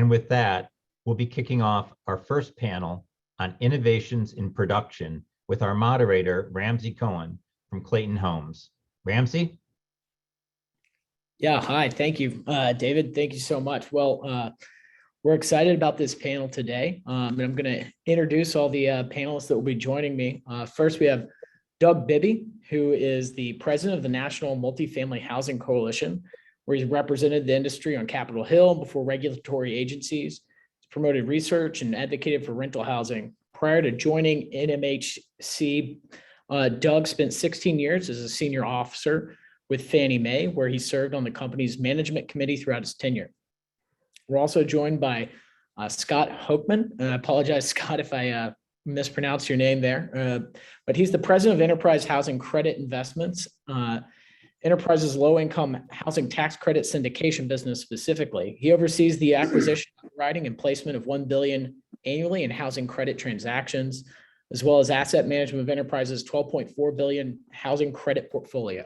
And with that, we'll be kicking off our first panel on innovations in production with our moderator, Ramsey Cohen from Clayton Homes. Ramsey? Yeah, hi, thank you, David. Thank you so much. Well, we're excited about this panel today, and I'm going to introduce all the panelists that will be joining me. First, we have Doug Bibby, who is the president of the National Multifamily Housing Coalition, where he's represented the industry on Capitol Hill before regulatory agencies. He's promoted research and advocated for rental housing. Prior to joining NHC, Doug spent 16 years as a senior officer with Fannie Mae, where he served on the company's management committee throughout his tenure. We're also joined by Scott Hoekman. And I apologize, Scott, if I mispronounce your name there, but he's the president of Enterprise Housing Credit Investments. Enterprise's low-income housing tax credit syndication business specifically. He oversees the acquisition, underwriting, and placement of $1 billion annually in housing credit transactions, as well as asset management of Enterprise's $12.4 billion housing credit portfolio.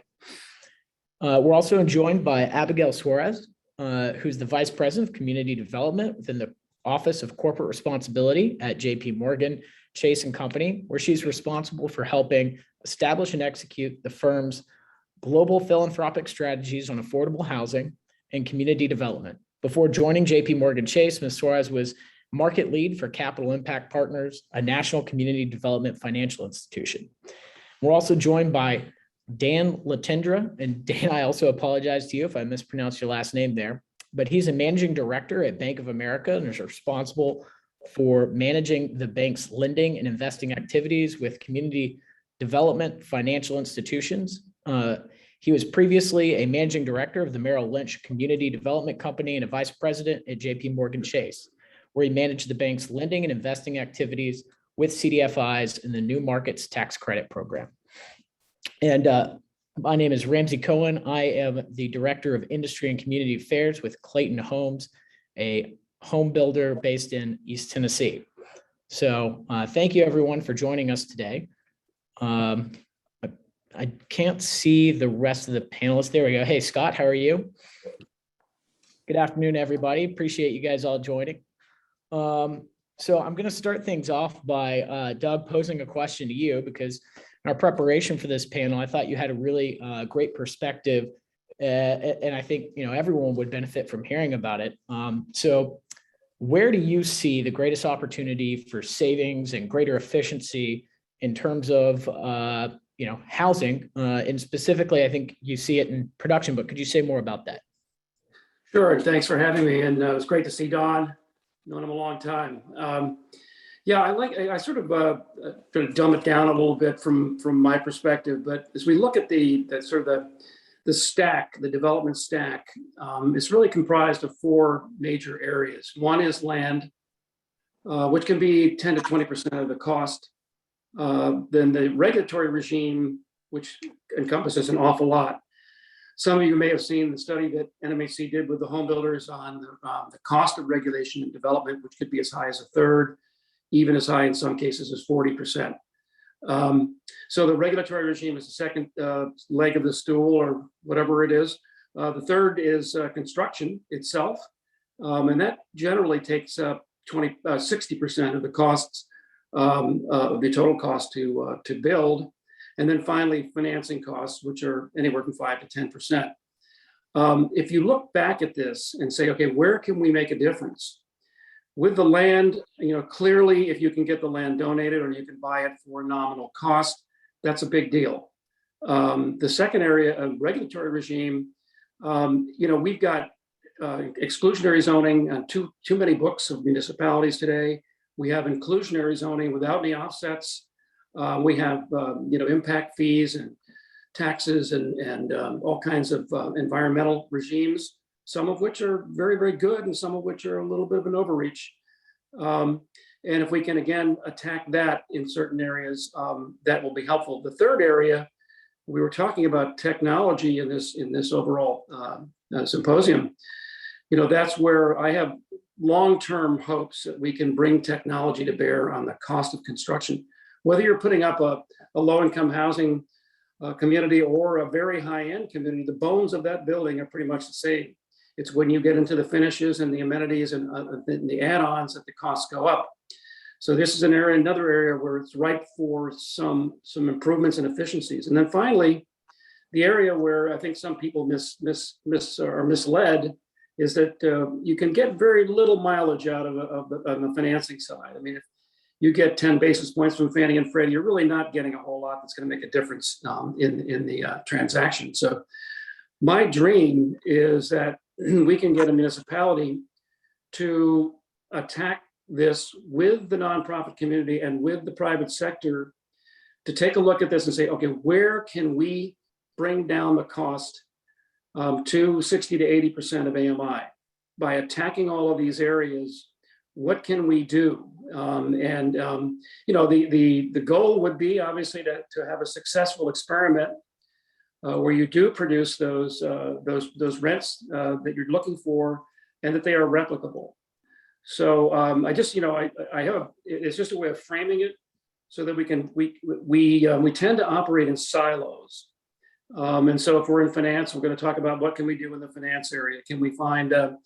We're also joined by Abigail Suarez, who's the vice president of community development within the Office of Corporate Responsibility at JPMorgan Chase and Company, where she's responsible for helping establish and execute the firm's global philanthropic strategies on affordable housing and community development. Before joining JPMorgan Chase, Ms. Suarez was market lead for Capital Impact Partners, a national community development financial institution. We're also joined by Dan Letendre, and Dan, I also apologize to you if I mispronounced your last name there, but he's a managing director at Bank of America and is responsible for managing the bank's lending and investing activities with community development financial institutions. He was previously a managing director of the Merrill Lynch Community Development Company and a vice president at JPMorgan Chase, where he managed the bank's lending and investing activities with CDFIs in the New Markets Tax Credit Program. And my name is Ramsey Cohen. I am the Director of Industry and Community Affairs with Clayton Homes, a home builder based in East Tennessee. So thank you everyone for joining us today. I can't see the rest of the panelists. There we go. Hey, Scott, how are you? Good afternoon, everybody. Appreciate you guys all joining. So I'm going to start things off by Doug posing a question to you, because in our preparation for this panel, I thought you had a really great perspective, and I think everyone would benefit from hearing about it. So where do you see the greatest opportunity for savings and greater efficiency in terms of housing, and specifically, I think you see it in production, but could you say more about that? Sure, thanks for having me, and it was great to see Don. Known him a long time. Yeah, I sort of try to dumb it down a little bit from my perspective, but as we look at the stack, the development stack, it's really comprised of four major areas. One is land, which can be 10 to 20% of the cost. Then the regulatory regime, which encompasses an awful lot. Some of you may have seen the study that NHC did with the home builders on the cost of regulation and development, which could be as high as a third, even as high in some cases as 40%. So the regulatory regime is the second leg of the stool, or whatever it is. The third is construction itself, and that generally takes up 60% of the costs of the total cost to build. And then finally, financing costs, which are anywhere from 5 to 10%. If you look back at this and say, okay, where can we make a difference? With the land, clearly, if you can get the land donated or you can buy it for a nominal cost, that's a big deal. The second area of regulatory regime, we've got exclusionary zoning on too many books of municipalities today. We have inclusionary zoning without any offsets. We have, impact fees and taxes and all kinds of environmental regimes, some of which are very, very good and some of which are a little bit of an overreach. And if we can, again, attack that in certain areas, that will be helpful. The third area, we were talking about technology in this overall symposium. That's where I have long-term hopes that we can bring technology to bear on the cost of construction. Whether you're putting up a low-income housing community or a very high-end community, the bones of that building are pretty much the same. It's when you get into the finishes and the amenities and the add-ons that the costs go up. So this is another area where it's ripe for some improvements and efficiencies. And then finally, the area where I think some people are misled is that you can get very little mileage out of the financing side. I mean, if you get 10 basis points from Fannie and Freddie, you're really not getting a whole lot that's going to make a difference in the transaction. So my dream is that we can get a municipality to attack this with the nonprofit community and with the private sector to take a look at this and say, okay, where can we bring down the cost to 60 to 80% of AMI by attacking all of these areas? What can we do? The goal would be obviously to have a successful experiment where you do produce those rents that you're looking for, and that they are replicable. So it's just a way of framing it so that we tend to operate in silos. And so if we're in finance, we're going to talk about what can we do in the finance area? Can we find a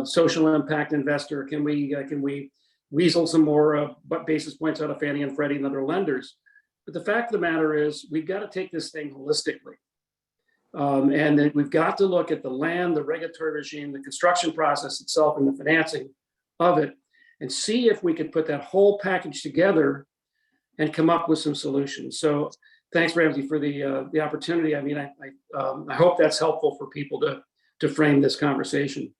social impact investor? Can we weasel some more basis points out of Fannie and Freddie and other lenders? But the fact of the matter is, we've got to take this thing holistically. And then we've got to look at the land, the regulatory regime, the construction process itself, and the financing of it, and see if we could put that whole package together and come up with some solutions. So thanks, Ramsey, for the opportunity. I mean, I hope that's helpful for people to frame this conversation.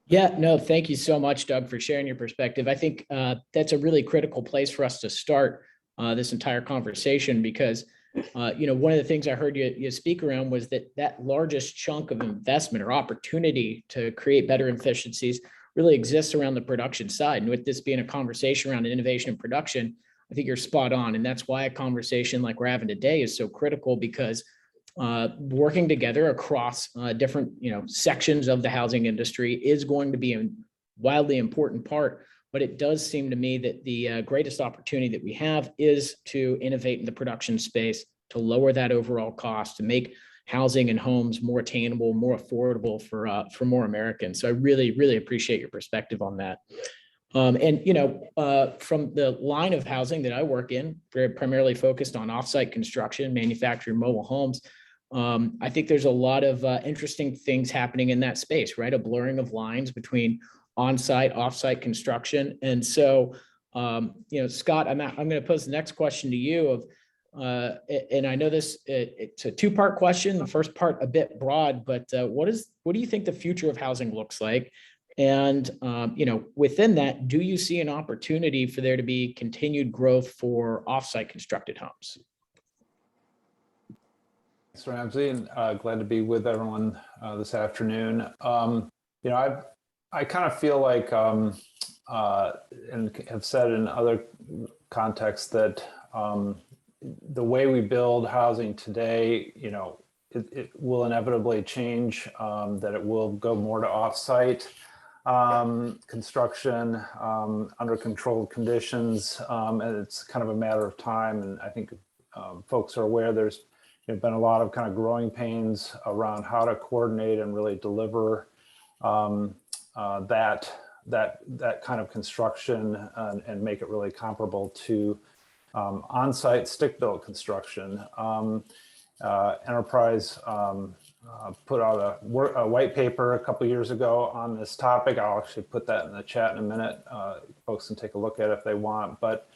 Yeah, no, thank you so much, Doug, for sharing your perspective. I think that's a really critical place for us to start this entire conversation, because one of the things I heard you speak around was that largest chunk of investment or opportunity to create better efficiencies really exists around the production side. And with this being a conversation around innovation and production, I think you're spot on. And that's why a conversation like we're having today is so critical, because working together across different sections of the housing industry is going to be a wildly important part. But it does seem to me that the greatest opportunity that we have is to innovate in the production space, to lower that overall cost, to make housing and homes more attainable, more affordable for more Americans. So I really, really appreciate your perspective on that. From the line of housing that I work in, very primarily focused on offsite construction, manufacturing mobile homes. I think there's a lot of interesting things happening in that space, right? A blurring of lines between on-site, off-site construction. And so, Scott, I'm going to pose the next question to you and I know it's a two-part question. The first part a bit broad, but what do you think the future of housing looks like? And, within that, do you see an opportunity for there to be continued growth for off-site constructed homes? Thanks, Ramsey, and glad to be with everyone this afternoon. I kind of feel like, and have said in other contexts, that the way we build housing today, it will inevitably change, that it will go more to offsite construction under controlled conditions, and it's kind of a matter of time. And I think folks are aware there's been a lot of kind of growing pains around how to coordinate and really deliver that kind of construction and make it really comparable to on-site stick-built construction. Enterprise put out a white paper a couple years ago on this topic. I'll actually put that in the chat in a minute. Folks can take a look at it if they want. But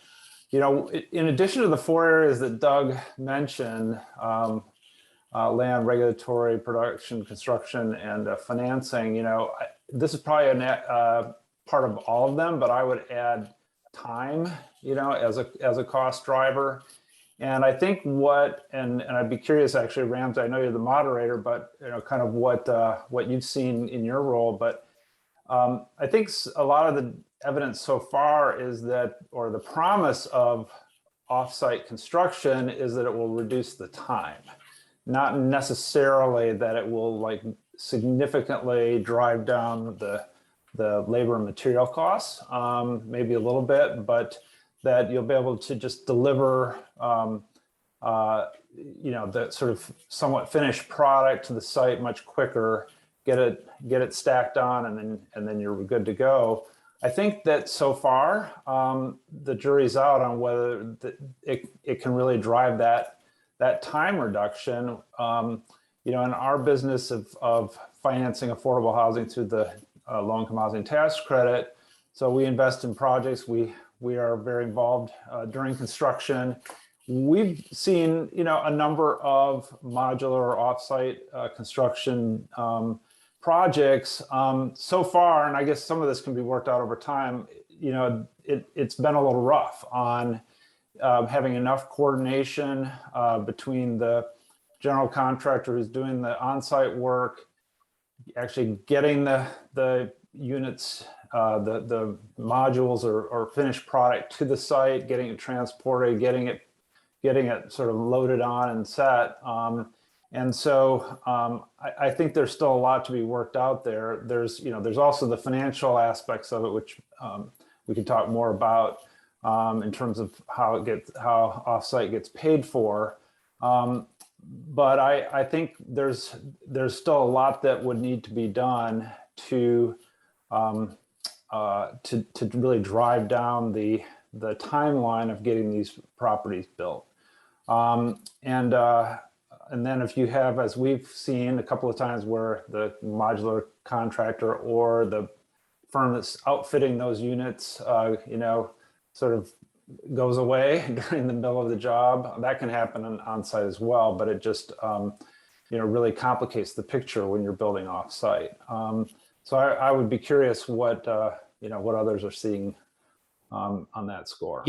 in addition to the four areas that Doug mentioned, land, regulatory, production, construction, and financing, this is probably a part of all of them, but I would add time, as a cost driver. And I think and I'd be curious, actually, Ramsey, I know you're the moderator, but kind of what you've seen in your role. But I think a lot of the evidence so far is that, or the promise of offsite construction is that it will reduce the time, not necessarily that it will significantly drive down the labor and material costs, maybe a little bit, but that you'll be able to just deliver the sort of somewhat finished product to the site much quicker get it stacked on, and then you're good to go. I think that so far the jury's out on whether it can really drive that time reduction. In our business of financing affordable housing through the low-income housing tax credit, so we invest in projects. We are very involved during construction. We've seen, a number of modular or offsite construction projects so far, and I guess some of this can be worked out over time. It's been a little rough on having enough coordination between the general contractor who's doing the on-site work, actually getting the units, the modules or finished product to the site, getting it transported, getting it sort of loaded on and set. And so I think there's still a lot to be worked out there. There's also the financial aspects of it, which we can talk more about in terms of how offsite gets paid for. But I think there's still a lot that would need to be done to really drive down the timeline of getting these properties built. And then if you have, as we've seen a couple of times, where the modular contractor or the firm that's outfitting those units, sort of goes away during the middle of the job, that can happen on site as well. But it just, really complicates the picture when you're building off site. So I would be curious what others are seeing on that score.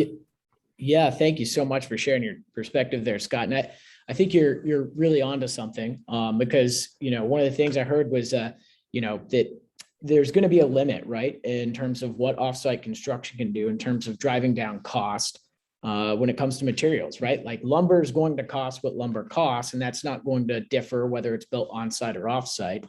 Yeah, thank you so much for sharing your perspective there, Scott. And I think you're really onto something because, one of the things I heard was, that there's going to be a limit, right, in terms of what offsite construction can do in terms of driving down cost when it comes to materials, right? Like lumber is going to cost what lumber costs, and that's not going to differ whether it's built on site or offsite.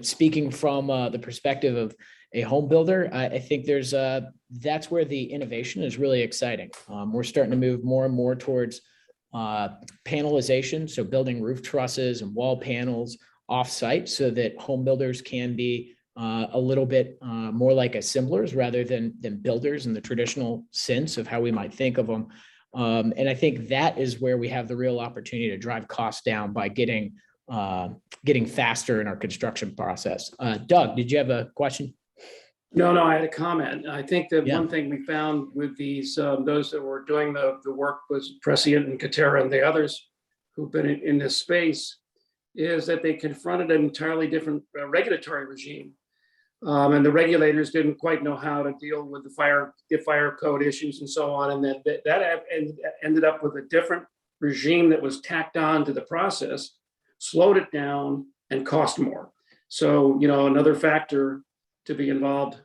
Speaking from the perspective of a home builder, I think that's where the innovation is really exciting. We're starting to move more and more towards panelization, so building roof trusses and wall panels off-site so that home builders can be a little bit more like assemblers rather than builders in the traditional sense of how we might think of them. And I think that is where we have the real opportunity to drive costs down by getting faster in our construction process. Doug, did you have a question? No, I had a comment. I think that one thing we found with these, those that were doing the work was Prescient and Katera and the others who've been in this space, is that they confronted an entirely different regulatory regime. And the regulators didn't quite know how to deal with the fire code issues and so on. And then that ended up with a different regime that was tacked on to the process, slowed it down, and cost more. So, another factor to be involved.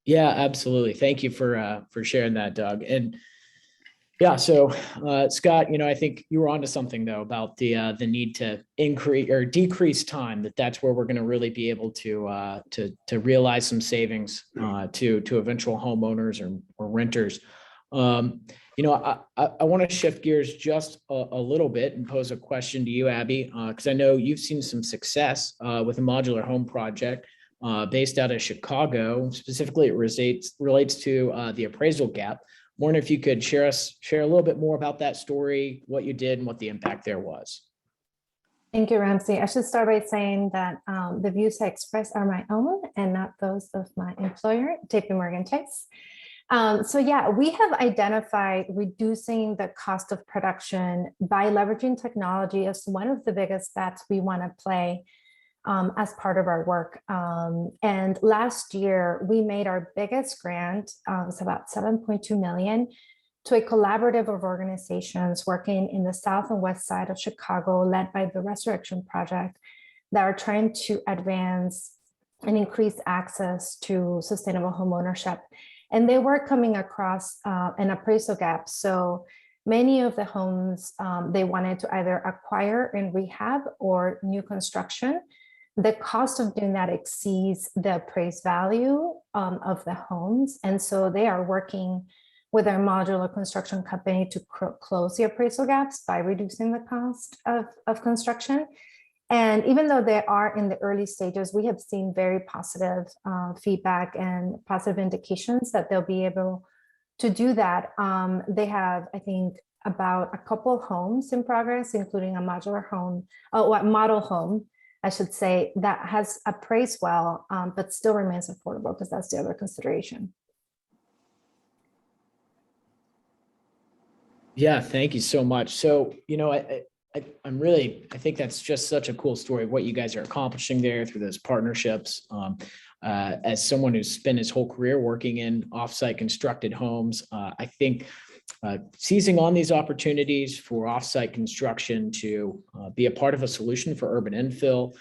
Yeah, absolutely. Thank you for sharing that, Doug. And yeah, so Scott, I think you were onto something though about the need to increase or decrease time. That's where we're going to really be able to realize some savings to eventual homeowners or renters. I want to shift gears just a little bit and pose a question to you, Abby, because I know you've seen some success with a modular home project based out of Chicago. Specifically, it relates to the appraisal gap. Wondering if you could share a little bit more about that story, what you did, and what the impact there was. Thank you, Ramsey. I should start by saying that the views I express are my own and not those of my employer, JPMorgan Chase. So yeah, we have identified reducing the cost of production by leveraging technology as one of the biggest bets we want to play as part of our work. And last year, we made our biggest grant, it's about $7.2 million, to a collaborative of organizations working in the south and west side of Chicago, led by the Resurrection Project, that are trying to advance and increase access to sustainable homeownership. And they were coming across an appraisal gap. So many of the homes they wanted to either acquire and rehab or new construction. The cost of doing that exceeds the appraised value of the homes. And so they are working with our modular construction company to close the appraisal gaps by reducing the cost of construction. And even though they are in the early stages, we have seen very positive feedback and positive indications that they'll be able to do that. They have, I think, about a couple homes in progress, including a modular home, a model home, I should say, that has appraised well, but still remains affordable, because that's the other consideration. Yeah, thank you so much. So, you know, I think that's just such a cool story of what you guys are accomplishing there through those partnerships. As someone who's spent his whole career working in offsite constructed homes, I think seizing on these opportunities for offsite construction to be a part of a solution for urban infill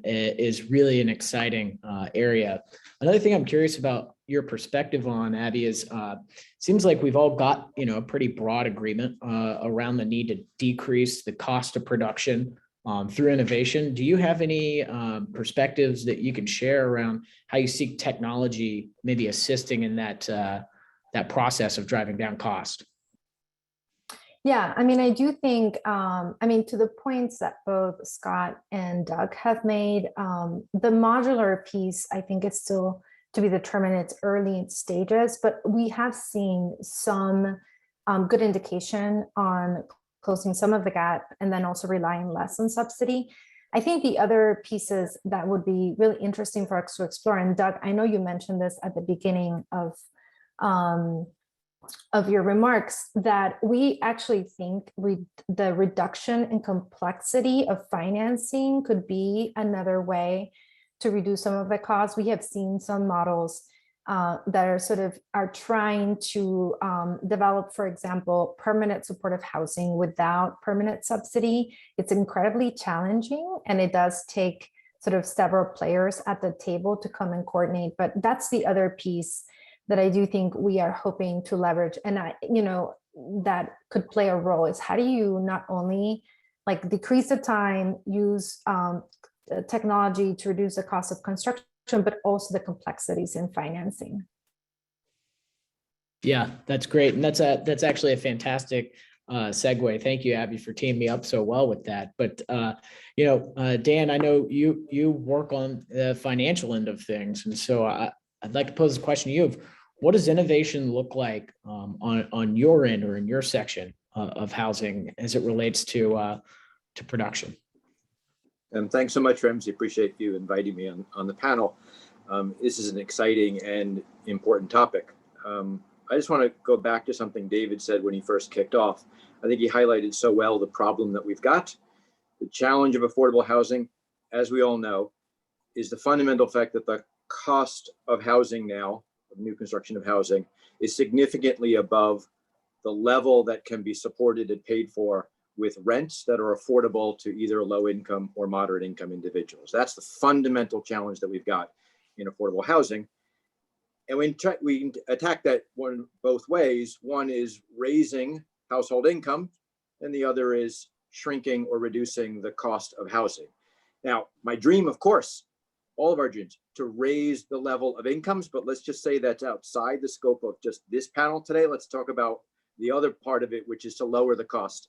is really an exciting area. Another thing I'm curious about your perspective on, Abby, is seems like we've all got, you know, a pretty broad agreement around the need to decrease the cost of production through innovation. Do you have any perspectives that you can share around how you see technology maybe assisting in that that process of driving down cost? Yeah, I mean, I do think, I mean, to the points that both Scott and Doug have made, the modular piece, I think, is still to be determined. It's early stages, but we have seen some good indication on closing some of the gap and then also relying less on subsidy. I think the other pieces that would be really interesting for us to explore, and Doug, I know you mentioned this at the beginning of your remarks, that we actually think the reduction in complexity of financing could be another way to reduce some of the costs. We have seen some models that are trying to develop, for example, permanent supportive housing without permanent subsidy. It's incredibly challenging, and it does take sort of several players at the table to come and coordinate. But that's the other piece that I do think we are hoping to leverage, and that could play a role, is how do you not only like decrease the time, use technology to reduce the cost of construction, but also the complexities in financing. Yeah, that's great. And that's actually a fantastic segue. Thank you, Abby, for teaming me up so well with that. But, Dan, I know you work on the financial end of things. And so I'd like to pose a question to you of what does innovation look like on your end or in your section of housing as it relates to production? And thanks so much, Ramsey. Appreciate you inviting me on the panel. This is an exciting and important topic. I just want to go back to something David said when he first kicked off. I think he highlighted so well the problem that we've got. The challenge of affordable housing, as we all know, is the fundamental fact that the cost of housing now, of new construction of housing, is significantly above the level that can be supported and paid for with rents that are affordable to either low income or moderate income individuals. That's the fundamental challenge that we've got in affordable housing. And we attack that both ways. One is raising household income, and the other is shrinking or reducing the cost of housing. Now, my dream, of course, all of our dreams, to raise the level of incomes, but let's just say that's outside the scope of just this panel today. Let's talk about the other part of it, which is to lower the cost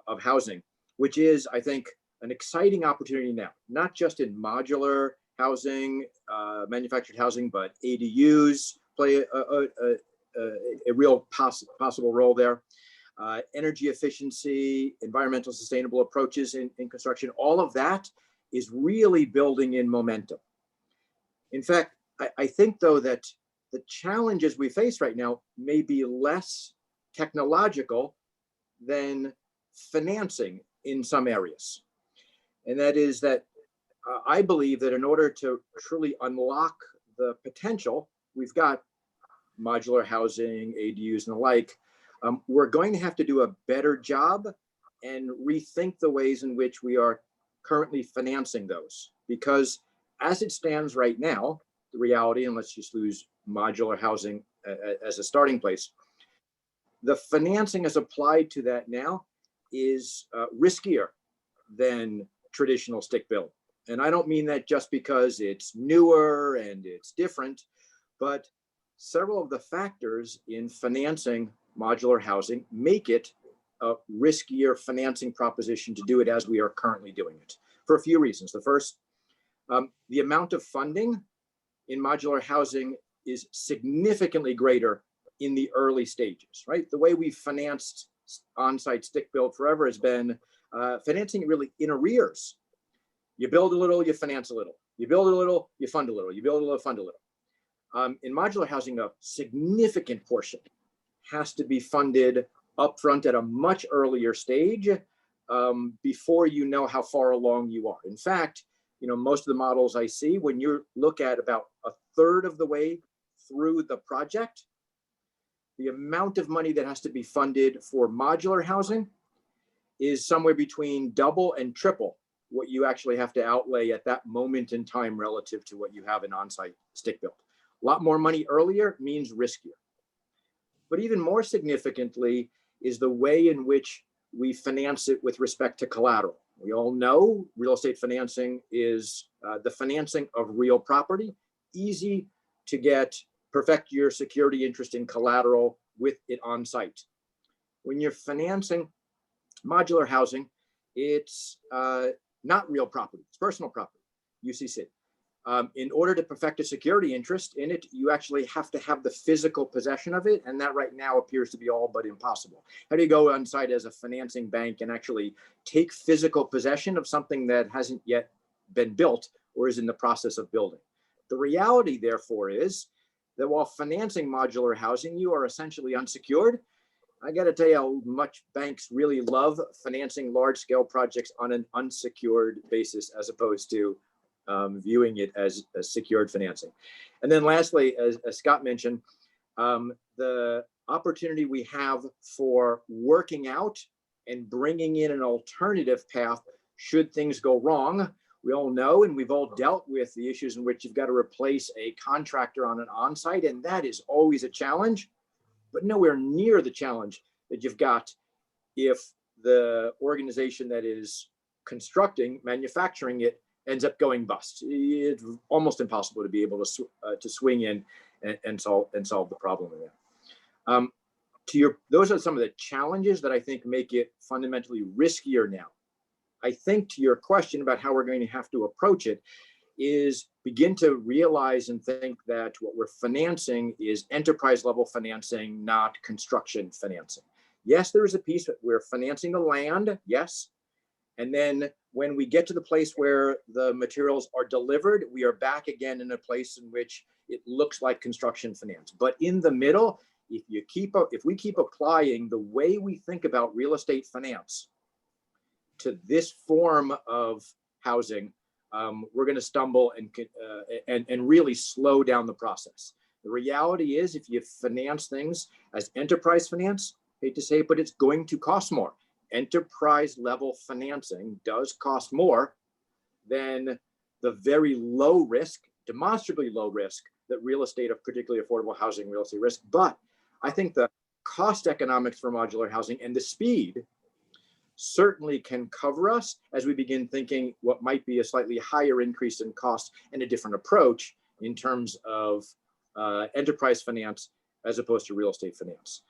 of housing, which is, I think, an exciting opportunity now, not just in modular housing, manufactured housing, but ADUs play a real possible role there. Energy efficiency, environmental sustainable approaches in construction, all of that is really building in momentum. In fact, I think, though, that the challenges we face right now may be less technological than financing in some areas. And that is that I believe that in order to truly unlock the potential, we've got modular housing, ADUs and the like, we're going to have to do a better job and rethink the ways in which we are currently financing those. Because as it stands right now, the reality, and let's just use modular housing as a starting place, the financing as applied to that now is riskier than traditional stick build. And I don't mean that just because it's newer and it's different, but several of the factors in financing modular housing make it a riskier financing proposition to do it as we are currently doing it, for a few reasons. The first, the amount of funding in modular housing is significantly greater in the early stages, right? The way we've financed on-site stick build forever has been financing really in arrears. You build a little, you finance a little. You build a little, you fund a little. You build a little, fund a little. In modular housing, a significant portion has to be funded upfront at a much earlier stage before you know how far along you are. In fact, most of the models I see, when you look at about a third of the way through the project, the amount of money that has to be funded for modular housing is somewhere between double and triple what you actually have to outlay at that moment in time relative to what you have in on-site stick build. A lot more money earlier means riskier. But even more significantly is the way in which we finance it with respect to collateral. We all know real estate financing is the financing of real property, easy to get, perfect your security interest in collateral with it on site. When you're financing modular housing, it's not real property, it's personal property, UCC. In order to perfect a security interest in it, you actually have to have the physical possession of it, and that right now appears to be all but impossible. How do you go on site as a financing bank and actually take physical possession of something that hasn't yet been built or is in the process of building? The reality, therefore, is that while financing modular housing, you are essentially unsecured. I got to tell you how much banks really love financing large-scale projects on an unsecured basis as opposed to viewing it as secured financing. And then lastly, as Scott mentioned, the opportunity we have for working out and bringing in an alternative path should things go wrong. We all know, and we've all dealt with the issues in which you've got to replace a contractor on an on-site, and that is always a challenge, but nowhere near the challenge that you've got if the organization that is constructing, manufacturing it, ends up going bust. It's almost impossible to be able to swing in and solve the problem with that. Those are some of the challenges that I think make it fundamentally riskier now. I think to your question about how we're going to have to approach it is begin to realize and think that what we're financing is enterprise level financing, not construction financing. Yes, there is a piece that we're financing the land, yes. And then when we get to the place where the materials are delivered, we are back again in a place in which it looks like construction finance. But in the middle, if we keep applying the way we think about real estate finance to this form of housing, we're going to stumble and really slow down the process. The reality is, if you finance things as enterprise finance, hate to say it, but it's going to cost more. Enterprise level financing does cost more than the very low risk, demonstrably low risk that real estate, of particularly affordable housing real estate risk. But I think the cost economics for modular housing and the speed certainly can cover us as we begin thinking what might be a slightly higher increase in cost and a different approach in terms of enterprise finance as opposed to real estate finance.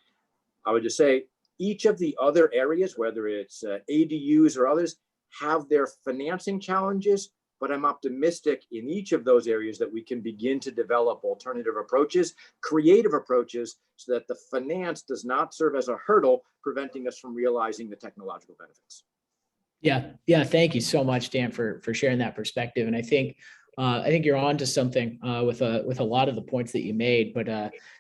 I would just say each of the other areas, whether it's ADUs or others, have their financing challenges, but I'm optimistic in each of those areas that we can begin to develop alternative approaches, creative approaches, so that the finance does not serve as a hurdle, preventing us from realizing the technological benefits. Yeah. Thank you so much, Dan, for sharing that perspective. And I think you're on to something with a lot of the points that you made, but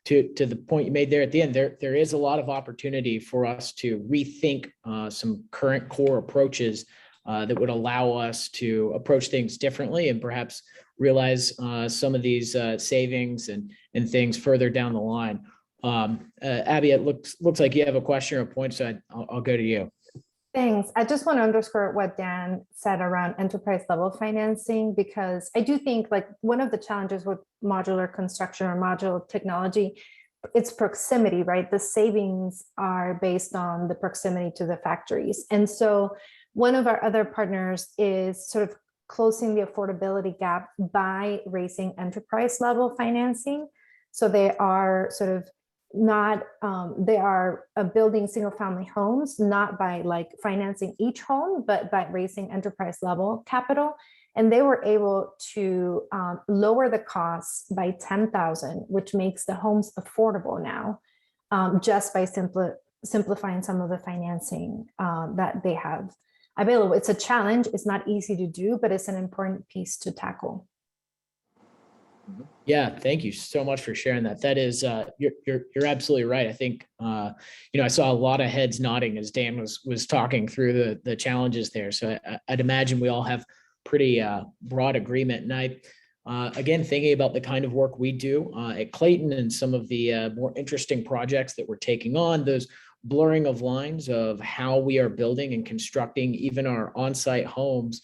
to the point you made there at the end, there is a lot of opportunity for us to rethink some current core approaches that would allow us to approach things differently and perhaps realize some of these savings and things further down the line. Abby, it looks like you have a question or a point, so I'll go to you. Thanks. I just want to underscore what Dan said around enterprise level financing, because I do think like one of the challenges with modular construction or modular technology, it's proximity, right? The savings are based on the proximity to the factories. And so one of our other partners is sort of closing the affordability gap by raising enterprise level financing. So they are sort of not, they are building single family homes, not by like financing each home, but by raising enterprise level capital. And they were able to lower the costs by 10,000, which makes the homes affordable now, just by simplifying some of the financing that they have available. It's a challenge. It's not easy to do, but it's an important piece to tackle. Yeah, thank you so much for sharing that. That is, you're absolutely right. I think, I saw a lot of heads nodding as Dan was talking through the challenges there. So I'd imagine we all have pretty broad agreement. And again, thinking about the kind of work we do at Clayton and some of the more interesting projects that we're taking on, those blurring of lines of how we are building and constructing even our on-site homes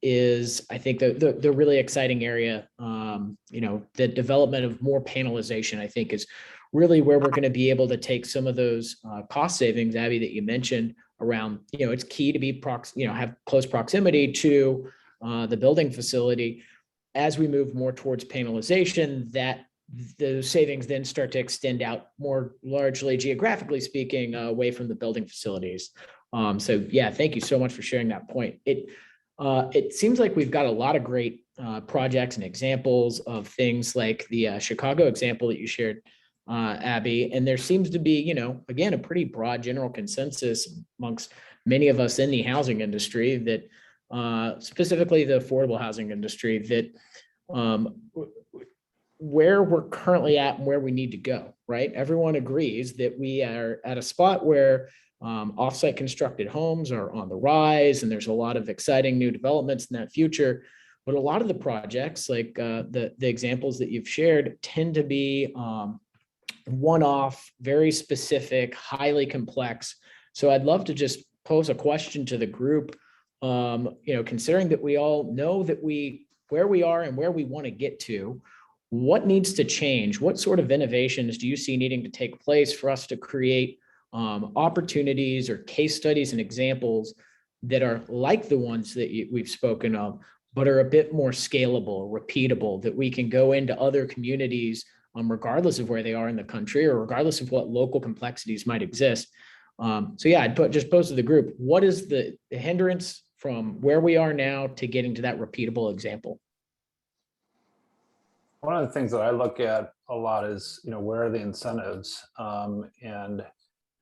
is, I think, the really exciting area. The development of more panelization, I think, is really where we're going to be able to take some of those cost savings, Abby, that you mentioned around, it's key to be have close proximity to the building facility. As we move more towards panelization, that those savings then start to extend out more largely, geographically speaking, away from the building facilities. So yeah, thank you so much for sharing that point. It seems like we've got a lot of great projects and examples of things like the Chicago example that you shared, Abby. And there seems to be, again, a pretty broad general consensus amongst many of us in the housing industry that specifically the affordable housing industry, that where we're currently at and where we need to go, right? Everyone agrees that we are at a spot where offsite constructed homes are on the rise, and there's a lot of exciting new developments in that future. But a lot of the projects, like the examples that you've shared, tend to be one-off, very specific, highly complex. So I'd love to just pose a question to the group, considering that we all know that where we are and where we want to get to. What needs to change? What sort of innovations do you see needing to take place for us to create opportunities or case studies and examples that are like the ones that we've spoken of, but are a bit more scalable, repeatable, that we can go into other communities, regardless of where they are in the country or regardless of what local complexities might exist? So yeah, I'd just pose to the group, what is the hindrance from where we are now to getting to that repeatable example? One of the things that I look at a lot is, where are the incentives?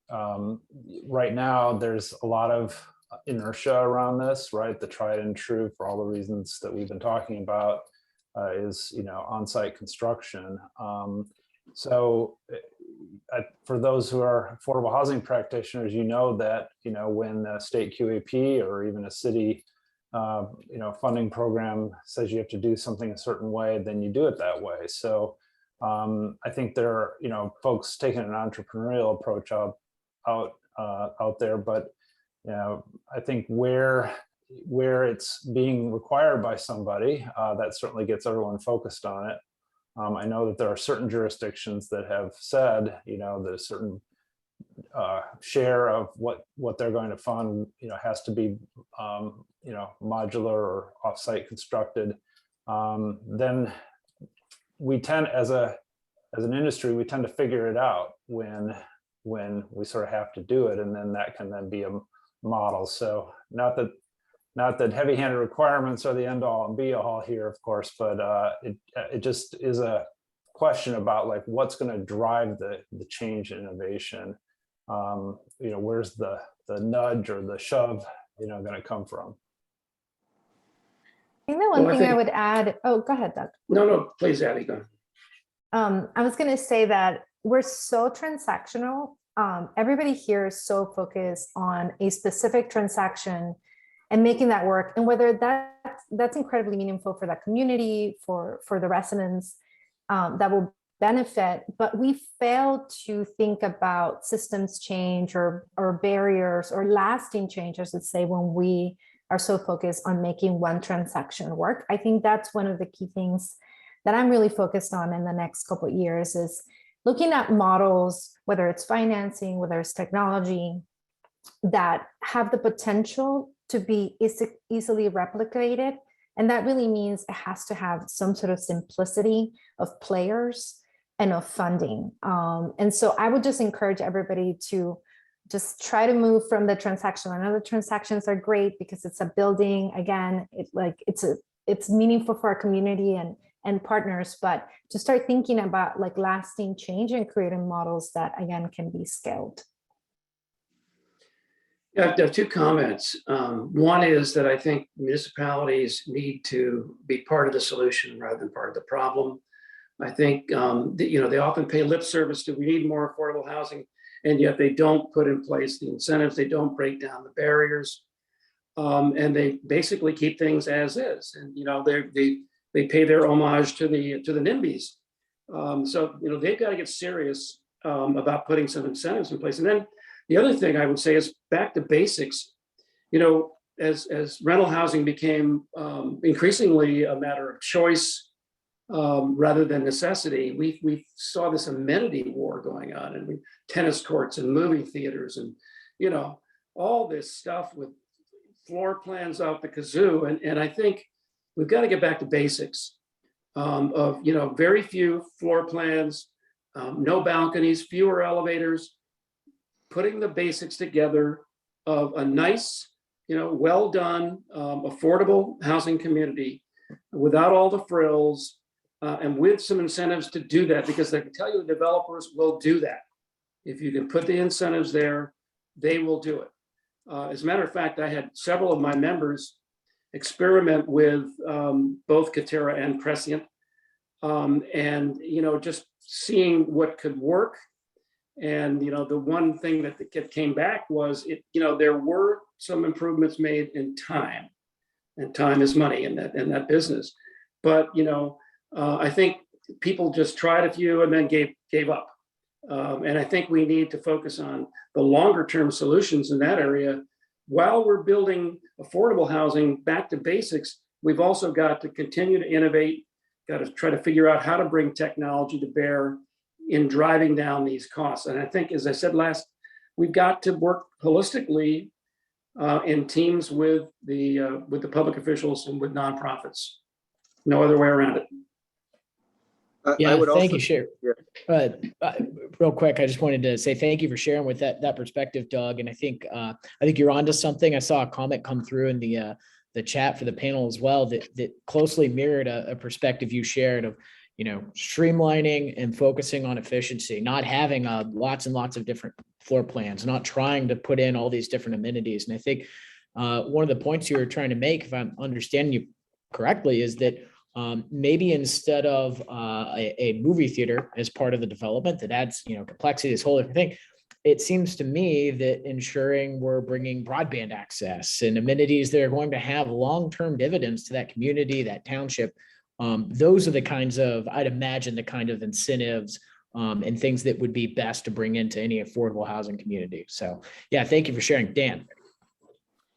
Right now, there's a lot of inertia around this, right? The tried and true, for all the reasons that we've been talking about, is on-site construction. So for those who are affordable housing practitioners, that when a state QAP or even a city funding program says you have to do something a certain way, then you do it that way. So I think there are folks taking an entrepreneurial approach out there, but I think where it's being required by somebody, that certainly gets everyone focused on it. I know that there are certain jurisdictions that have said that a certain share of what they're going to fund has to be modular or offsite constructed. Then we tend, as an industry, we tend to figure it out when we sort of have to do it, and then that can then be a model. So not that heavy-handed requirements are the end all and be all here, of course, but it just is a question about like what's going to drive the change in innovation. Where's the nudge or the shove going to come from? I think the one thing I would add, oh, go ahead, Doug. No, please, Abby, go. I was going to say that we're so transactional. Everybody here is so focused on a specific transaction and making that work, and whether that's incredibly meaningful for that community, for the residents that will benefit, but we fail to think about systems change or barriers or lasting change, I should say, when we are so focused on making one transaction work. I think that's one of the key things that I'm really focused on in the next couple of years, is looking at models, whether it's financing, whether it's technology, that have the potential to be easily replicated. And that really means it has to have some sort of simplicity of players, enough funding. And so I would just encourage everybody to just try to move from the transaction. I know the transactions are great because it's a building. Again, it's meaningful for our community and partners, but to start thinking about like lasting change and creating models that again can be scaled. Yeah, I have two comments. One is that I think municipalities need to be part of the solution rather than part of the problem. I think that, they often pay lip service to we need more affordable housing, and yet they don't put in place the incentives. They don't break down the barriers, and they basically keep things as is. And they pay their homage to the NIMBYs. So they've got to get serious about putting some incentives in place. And then the other thing I would say is back to basics. As rental housing became increasingly a matter of choice rather than necessity, we saw this amenity war going on, and tennis courts and movie theaters and all this stuff with floor plans out the kazoo. And I think we've got to get back to basics of very few floor plans, no balconies, fewer elevators, putting the basics together of a nice, well done, affordable housing community without all the frills, and with some incentives to do that, because I can tell you the developers will do that. If you can put the incentives there, they will do it. As a matter of fact, I had several of my members experiment with both Katera and Prescient, and just seeing what could work. And the one thing that came back was there were some improvements made in time, and time is money in that business. But I think people just tried a few and then gave up. And I think we need to focus on the longer term solutions in that area. While we're building affordable housing back to basics, we've also got to continue to innovate, got to try to figure out how to bring technology to bear in driving down these costs. And I think, as I said last, we've got to work holistically in teams with the public officials and with nonprofits. No other way around it. Yeah, thank you, Sharon. Real quick, I just wanted to say thank you for sharing with that perspective, Doug. And I think you're onto something. I saw a comment come through in the chat for the panel as well that closely mirrored a perspective you shared of streamlining and focusing on efficiency, not having lots and lots of different floor plans, not trying to put in all these different amenities. And I think one of the points you were trying to make, if I'm understanding you correctly, is that maybe instead of a movie theater as part of the development that adds complexity, this whole different thing, it seems to me that ensuring we're bringing broadband access and amenities that are going to have long-term dividends to that community, that township, those are the kinds of, I'd imagine, the kind of incentives and things that would be best to bring into any affordable housing community. So yeah, thank you for sharing. Dan.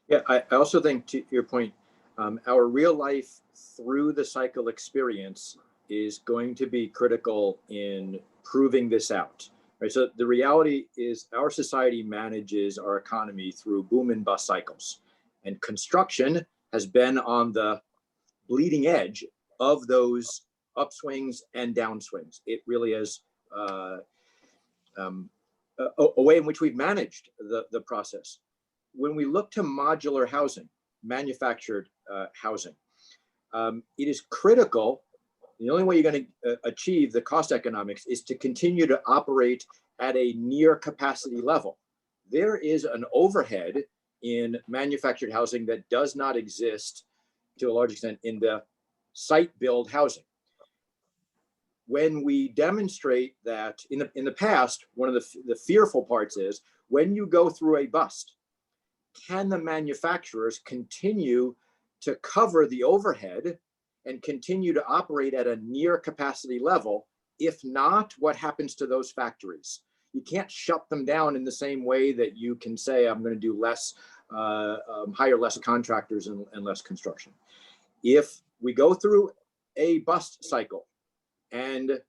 Yeah, I also think, to your point, our real life through the cycle experience is going to be critical in proving this out. Right? So the reality is our society manages our economy through boom and bust cycles, and construction has been on the bleeding edge of those upswings and downswings. It really is a way in which we've managed the process. When we look to modular housing, manufactured housing, it is critical. The only way you're going to achieve the cost economics is to continue to operate at a near capacity level. There is an overhead in manufactured housing that does not exist to a large extent in the site build housing. When we demonstrate that in the past, one of the fearful parts is when you go through a bust, can the manufacturers continue to cover the overhead and continue to operate at a near capacity level? If not, what happens to those factories? You can't shut them down in the same way that you can say, I'm going to do less, hire less contractors and less construction. If we go through a bust cycle and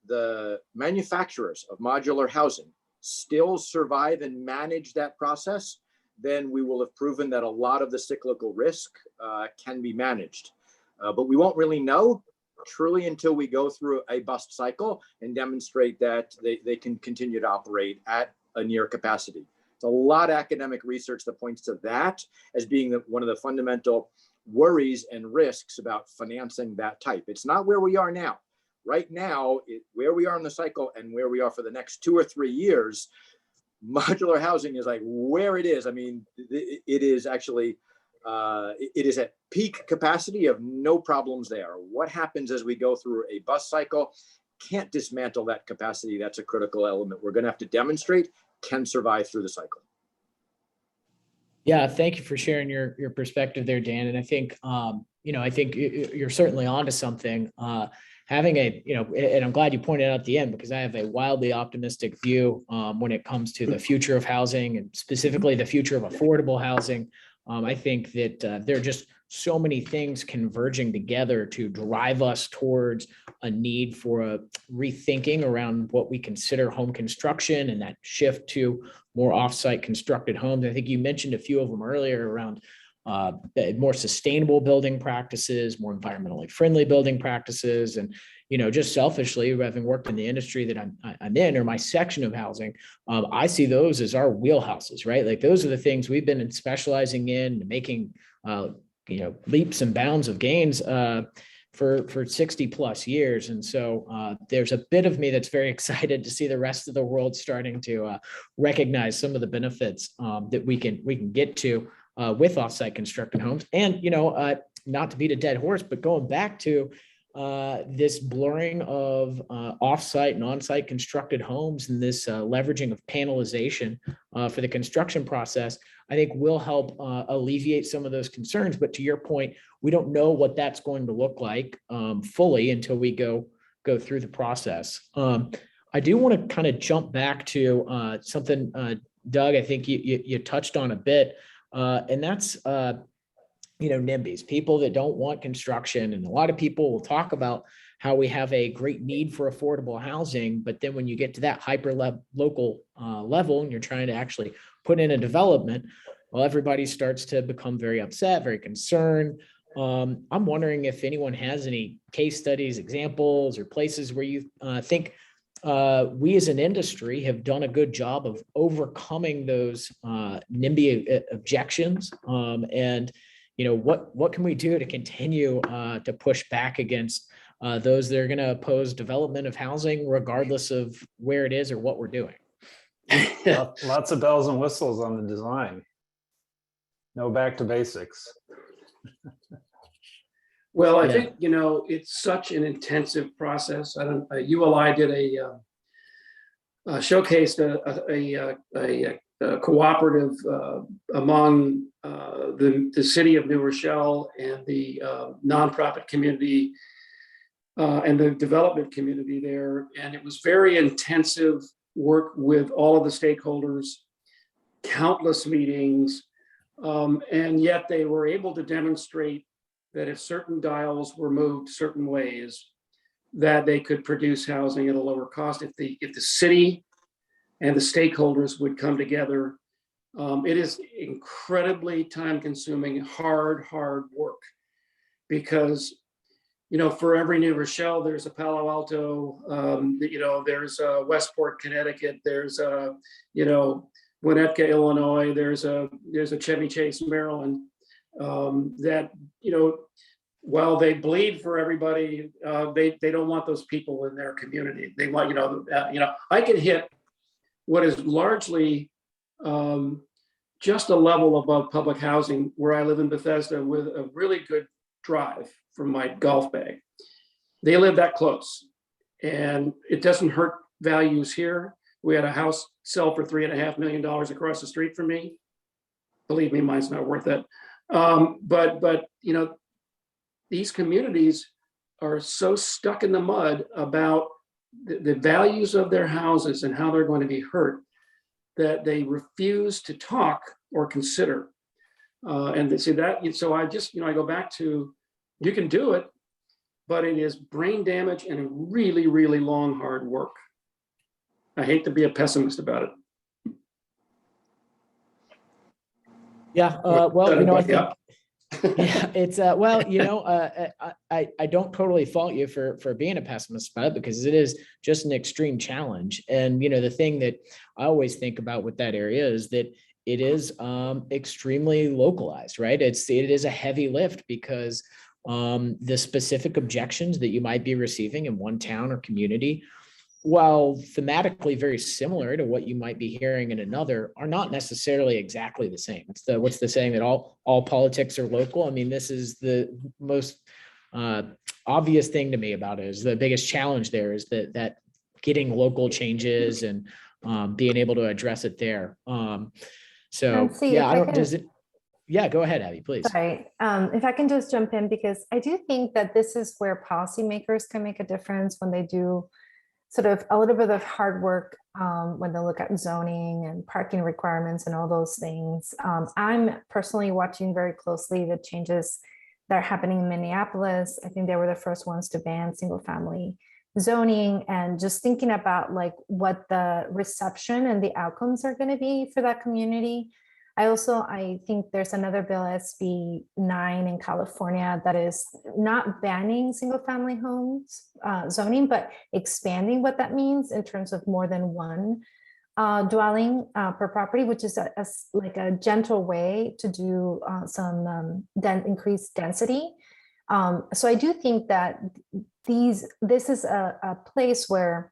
the manufacturers of modular housing still survive and manage that process, then we will have proven that a lot of the cyclical risk can be managed. But we won't really know truly until we go through a bust cycle and demonstrate that they can continue to operate at a near capacity. It's a lot of academic research that points to that as being one of the fundamental worries and risks about financing that type. It's not where we are now. Right now, where we are in the cycle and where we are for the next 2 or 3 years, modular housing is like where it is. I mean, it is actually, it is at peak capacity of no problems there. What happens as we go through a bust cycle? Can't dismantle that capacity. That's a critical element. We're going to have to demonstrate can survive through the cycle. Yeah, thank you for sharing your perspective there, Dan. And I think, I think you're certainly onto something. Having and I'm glad you pointed out at the end, because I have a wildly optimistic view when it comes to the future of housing and specifically the future of affordable housing. I think that there are just so many things converging together to drive us towards a need for a rethinking around what we consider home construction and that shift to more offsite constructed homes. I think you mentioned a few of them earlier around more sustainable building practices, more environmentally friendly building practices. And, just selfishly, having worked in the industry that I'm in, or my section of housing, I see those as our wheelhouses, right? Like those are the things we've been specializing in, making, leaps and bounds of gains for 60 plus years. And so there's a bit of me that's very excited to see the rest of the world starting to recognize some of the benefits that we can get to with offsite constructed homes. And, not to beat a dead horse, but going back to this blurring of offsite and onsite constructed homes and this leveraging of panelization for the construction process, I think will help alleviate some of those concerns. But to your point, we don't know what that's going to look like fully until we go through the process. I do want to kind of jump back to something, Doug, I think you touched on a bit, and that's NIMBYs, people that don't want construction. And a lot of people will talk about how we have a great need for affordable housing, but then when you get to that hyper local level and you're trying to actually put in a development, well, everybody starts to become very upset, very concerned. I'm wondering if anyone has any case studies, examples, or places where you think we as an industry have done a good job of overcoming those NIMBY objections, and what can we do to continue to push back against those that are going to oppose development of housing, regardless of where it is or what we're doing? Lots of bells and whistles on the design. No back to basics. Well, I think, it's such an intensive process. ULI did showcased a cooperative among the city of New Rochelle and the nonprofit community and the development community there. And it was very intensive work with all of the stakeholders, countless meetings, and yet they were able to demonstrate that if certain dials were moved certain ways, that they could produce housing at a lower cost. If the city and the stakeholders would come together, it is incredibly time-consuming, hard work, because for every New Rochelle, there's a Palo Alto, there's a Westport, Connecticut, there's a Winnetka, Illinois, there's a Chevy Chase, Maryland. That while they bleed for everybody, they don't want those people in their community. They want I can hit what is largely just a level above public housing where I live in Bethesda with a really good drive from my golf bag. They live that close, and it doesn't hurt values here. We had a house sell for $3.5 million across the street from me. Believe me, mine's not worth it. But these communities are so stuck in the mud about the values of their houses and how they're going to be hurt that they refuse to talk or consider. And they say that, so I just, I go back to, you can do it, but it is brain damage and really, really long, hard work. I hate to be a pessimist about it. Yeah, well, I think Yeah, it's well, I don't totally fault you for being a pessimist about it, because it is just an extreme challenge. And the thing that I always think about with that area is that it is extremely localized, right? It is a heavy lift, because the specific objections that you might be receiving in one town or community, while thematically very similar to what you might be hearing in another, are not necessarily exactly the same. It's what's the saying that all politics are local. I mean, this is the most obvious thing to me about it. Is the biggest challenge there is that getting local changes and being able to address it there. Nancy, Yeah, if I I don't. can- Does it? Yeah, go ahead, Abby, please. Sorry, if I can just jump in, because I do think that this is where policymakers can make a difference when they do sort of a little bit of hard work when they look at zoning and parking requirements and all those things. I'm personally watching very closely the changes that are happening in Minneapolis. I think they were the first ones to ban single family zoning, and just thinking about like what the reception and the outcomes are going to be for that community. I think there's another bill, SB 9 in California, that is not banning single family homes zoning, but expanding what that means in terms of more than one dwelling per property, which is like a gentle way to do some increased density. So I do think that this is a place where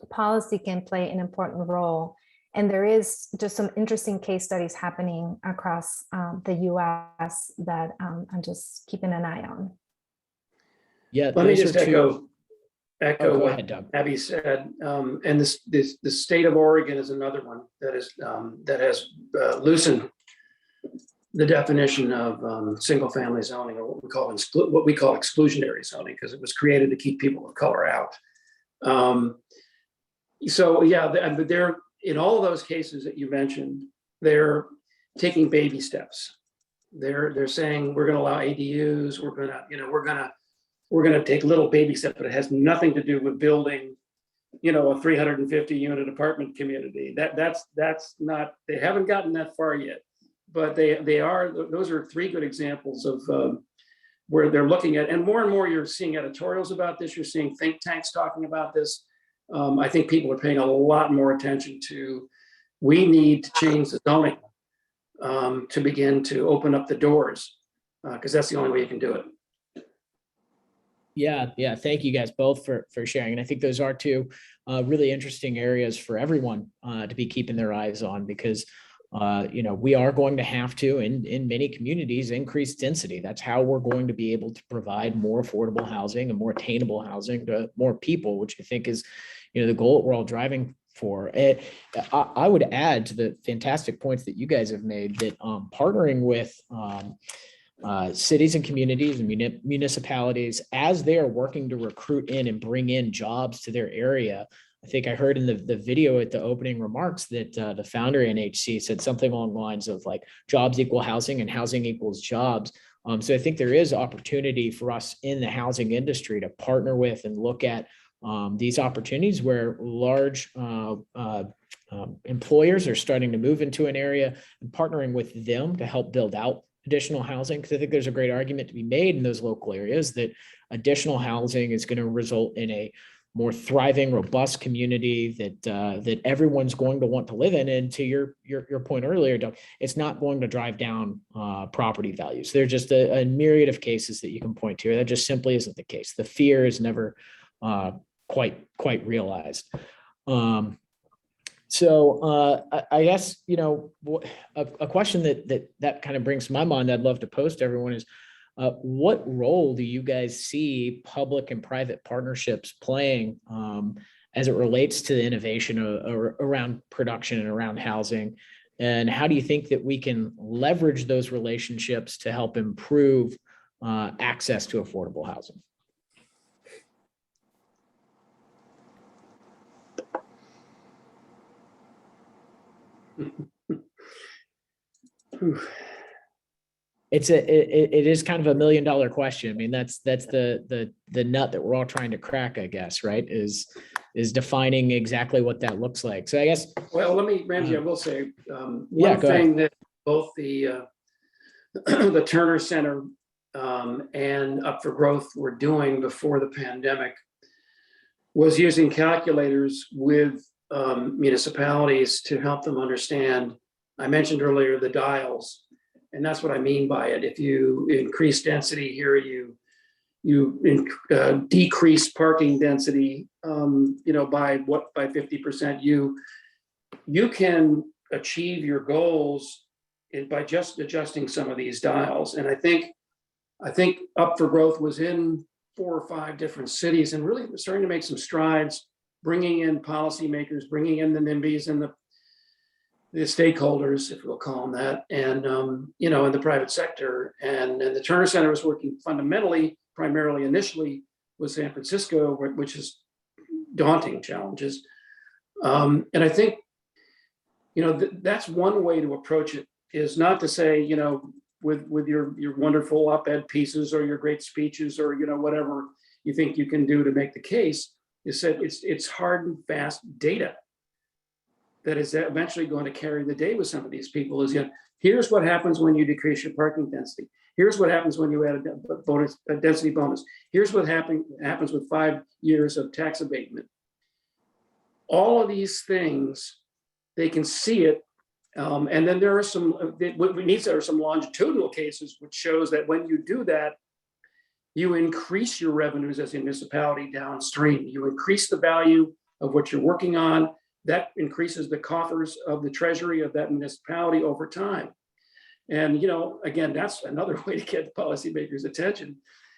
policy can play an important role. And there is just some interesting case studies happening across the US that I'm just keeping an eye on. Yeah, Let me those just are two. echo Go what ahead, Doug. Abby said. And the state of Oregon is another one that has loosened the definition of single family zoning, or what we call exclusionary zoning, because it was created to keep people of color out. So yeah, they're in all of those cases that you mentioned, they're taking baby steps. They're saying we're going to allow ADUs. We're going to take little baby steps, but it has nothing to do with building, a 350 unit apartment community. That's not. They haven't gotten that far yet, but they are. Those are three good examples of where they're looking at, and more you're seeing editorials about this. You're seeing think tanks talking about this. I think people are paying a lot more attention to, we need to change the zoning to begin to open up the doors, because that's the only way you can do it. Yeah. Thank you guys both for sharing. And I think those are two really interesting areas for everyone to be keeping their eyes on, because we are going to have to, in many communities, increase density. That's how we're going to be able to provide more affordable housing and more attainable housing to more people, which I think is, the goal that we're all driving for. I would add to the fantastic points that you guys have made that partnering with cities and communities and municipalities as they are working to recruit in and bring in jobs to their area. I think I heard in the video at the opening remarks that the founder of NHC said something along the lines of like jobs equal housing and housing equals jobs. So I think there is opportunity for us in the housing industry to partner with and look at these opportunities where large employers are starting to move into an area, and partnering with them to help build out additional housing. Because I think there's a great argument to be made in those local areas that additional housing is going to result in a more thriving, robust community that everyone's going to want to live in. And to your point earlier, Doug, it's not going to drive down property values. There's just a myriad of cases that you can point to. That just simply isn't the case. The fear is never quite realized. So I guess, a question that kind of brings to my mind, I'd love to pose to everyone is, what role do you guys see public and private partnerships playing as it relates to the innovation around production and around housing? And how do you think that we can leverage those relationships to help improve access to affordable housing? It is kind of $1 million question. I mean, that's the nut that we're all trying to crack, I guess, right? Is defining exactly what that looks like. So I guess. Well, Ramsey, I will say yeah, one thing that both the the Turner Center and Up for Growth were doing before the pandemic was using calculators with municipalities to help them understand. I mentioned earlier the dials, and that's what I mean by it. If you increase density here, you decrease parking density, by 50%. You can achieve your goals by just adjusting some of these dials. And I think Up for Growth was in 4 or 5 different cities and really starting to make some strides, bringing in policymakers, bringing in the NIMBYs and the stakeholders, if we'll call them that, and in the private sector. And the Turner Center was working primarily initially with San Francisco, which is daunting challenges. And I think, that's one way to approach it, is not to say, with your wonderful op-ed pieces or your great speeches or, whatever you think you can do to make the case, is that it's hard and fast data that is eventually going to carry the day with some of these people. Is, here's what happens when you decrease your parking density. Here's what happens when you add a density bonus. Here's what happens with 5 years of tax abatement. All of these things, they can see it. And then there are some longitudinal cases which shows that when you do that, you increase your revenues as a municipality downstream. You increase the value of what you're working on. That increases the coffers of the treasury of that municipality over time. And, again, that's another way to get policymakers' attention,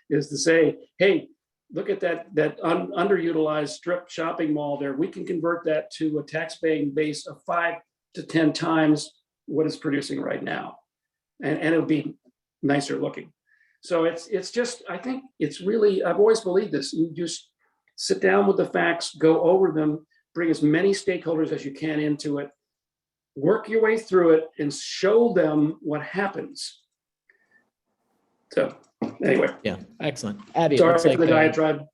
is to say, hey, look at that underutilized strip shopping mall there. We can convert that to a tax-paying base of 5 to 10 times what it's producing right now. And it'll be nicer looking. So it's just, I think it's really, I've always believed this. You just sit down with the facts, go over them, bring as many stakeholders as you can into it, work your way through it, and show them what happens. So anyway. Yeah, excellent. Abby, Sorry it looks for like the diatribe.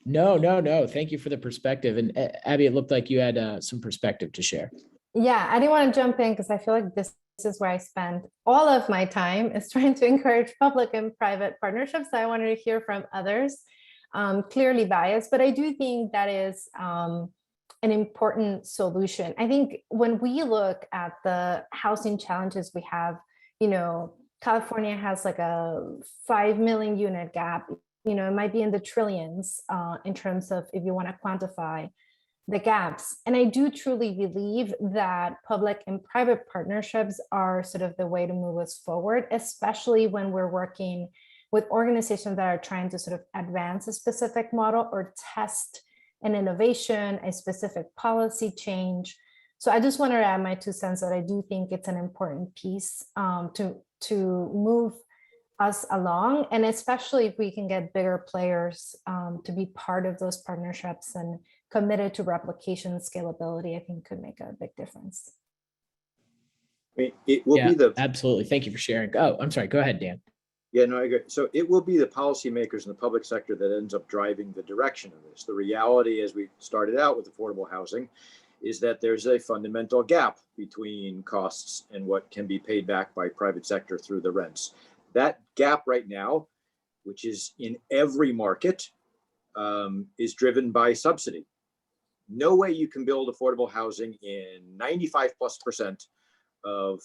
No. Thank you for the perspective. And Abby, it looked like you had some perspective to share. Yeah, I didn't want to jump in because I feel like this is where I spend all of my time, is trying to encourage public and private partnerships. I wanted to hear from others, clearly biased, but I do think that is an important solution. I think when we look at the housing challenges we have, California has like a 5 million unit gap. It might be in the trillions in terms of if you want to quantify the gaps. And I do truly believe that public and private partnerships are sort of the way to move us forward, especially when we're working with organizations that are trying to sort of advance a specific model or test an innovation, a specific policy change. So I just wanted to add my 2 cents that I do think it's an important piece to move us along, and especially if we can get bigger players to be part of those partnerships and committed to replication scalability, I think could make a big difference. I mean, it will be the absolutely. Thank you for sharing. Oh, I'm sorry. Go ahead, Dan. Yeah, no, I agree. So it will be the policymakers in the public sector that ends up driving the direction of this. The reality, as we started out with affordable housing, is that there's a fundamental gap between costs and what can be paid back by private sector through the rents. That gap right now, which is in every market, is driven by subsidy. No way you can build affordable housing in 95+% of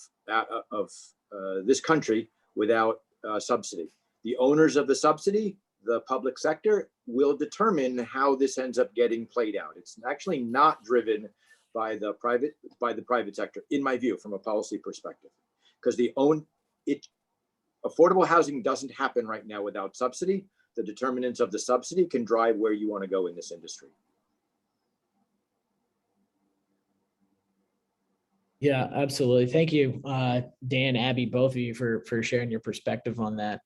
this country without subsidy. The owners of the subsidy, the public sector, will determine how this ends up getting played out. It's actually not driven by the private sector, in my view, from a policy perspective, because affordable housing doesn't happen right now without subsidy. The determinants of the subsidy can drive where you want to go in this industry. Yeah, absolutely. Thank you, Dan, Abby, both of you for sharing your perspective on that.